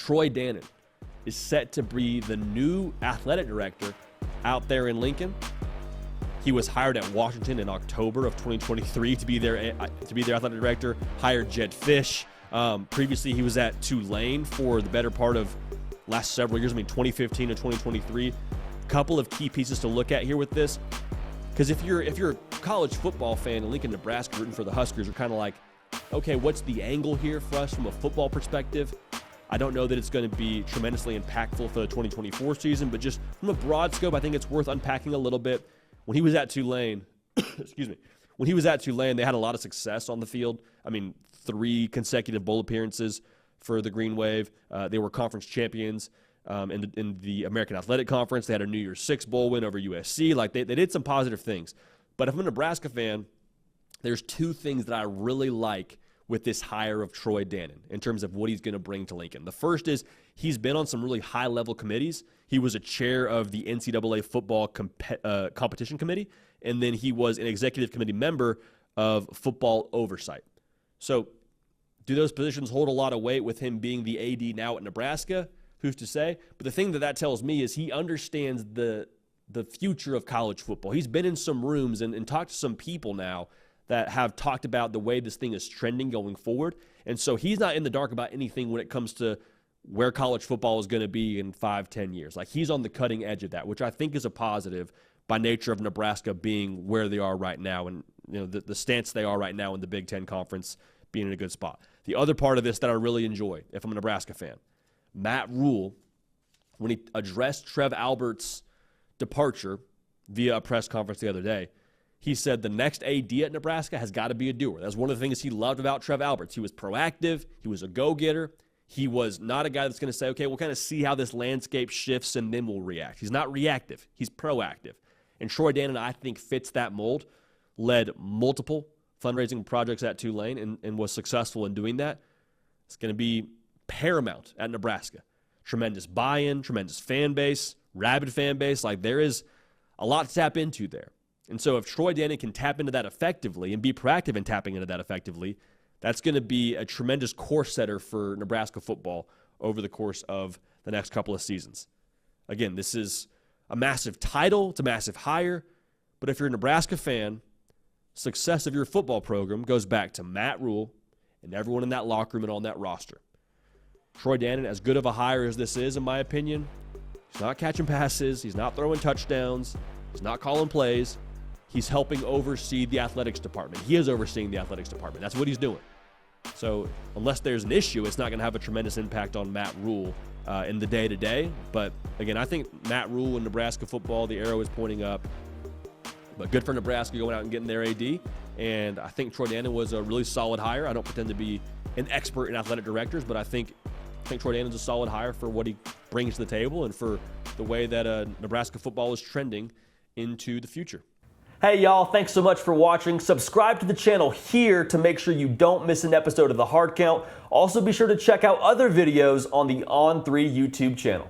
Troy Dannen is set to be the new athletic director out there in Lincoln. He was hired at Washington in October of 2023 to be their athletic director. Hired Jed Fish. Previously, he was at Tulane for the better part of last several years. 2015 to 2023. Couple of key pieces to look at here with this, because if you're a college football fan in Lincoln, Nebraska, rooting for the Huskers, you're kind of like, okay, what's the angle here for us from a football perspective? I don't know that it's going to be tremendously impactful for the 2024 season, but just from a broad scope, I think it's worth unpacking a little bit. When he was at Tulane, when he was at Tulane, they had a lot of success on the field. 3 consecutive bowl appearances for the Green Wave. They were conference champions in the American Athletic Conference. They had a New Year's Six bowl win over USC. They did some positive things. But if I'm a Nebraska fan, there's 2 things that I really like with this hire of Troy Dannen in terms of what he's going to bring to Lincoln. The first is he's been on some really high-level committees. He was a chair of the NCAA football competition committee, and then he was an executive committee member of football oversight. So do those positions hold a lot of weight with him being the AD now at Nebraska? Who's to say? But the thing that tells me is he understands the future of college football. He's been in some rooms and talked to some people now that have talked about the way this thing is trending going forward. And so he's not in the dark about anything when it comes to where college football is going to be in 5-10 years. He's on the cutting edge of that, which I think is a positive by nature of Nebraska being where they are right now, and the stance they are right now in the Big Ten Conference being in a good spot. The other part of this that I really enjoy, if I'm a Nebraska fan, Matt Rule, when he addressed Trev Albert's departure via a press conference the other day, he said the next AD at Nebraska has got to be a doer. That's one of the things he loved about Trev Alberts. He was proactive. He was a go-getter. He was not a guy that's going to say, okay, we'll kind of see how this landscape shifts and then we'll react. He's not reactive. He's proactive. And Troy Dannen, I think, fits that mold, led multiple fundraising projects at Tulane and was successful in doing that. It's going to be paramount at Nebraska. Tremendous buy-in, tremendous fan base, rabid fan base. There is a lot to tap into there. And so if Troy Dannen can tap into that effectively and be proactive in tapping into that effectively, that's going to be a tremendous course setter for Nebraska football over the course of the next couple of seasons. Again, this is a massive title. It's a massive hire. But if you're a Nebraska fan, success of your football program goes back to Matt Rule and everyone in that locker room and on that roster. Troy Dannen, as good of a hire as this is, in my opinion, he's not catching passes. He's not throwing touchdowns. He's not calling plays. He's helping oversee the athletics department. He is overseeing the athletics department. That's what he's doing. So unless there's an issue, it's not going to have a tremendous impact on Matt Rule in the day-to-day. But, again, I think Matt Rule in Nebraska football, the arrow is pointing up. But good for Nebraska going out and getting their AD. And I think Troy Dannen was a really solid hire. I don't pretend to be an expert in athletic directors, but I think Troy Dannen's a solid hire for what he brings to the table and for the way that Nebraska football is trending into the future. Hey y'all, thanks so much for watching. Subscribe to the channel here to make sure you don't miss an episode of The Hard Count. Also be sure to check out other videos on the On3 YouTube channel.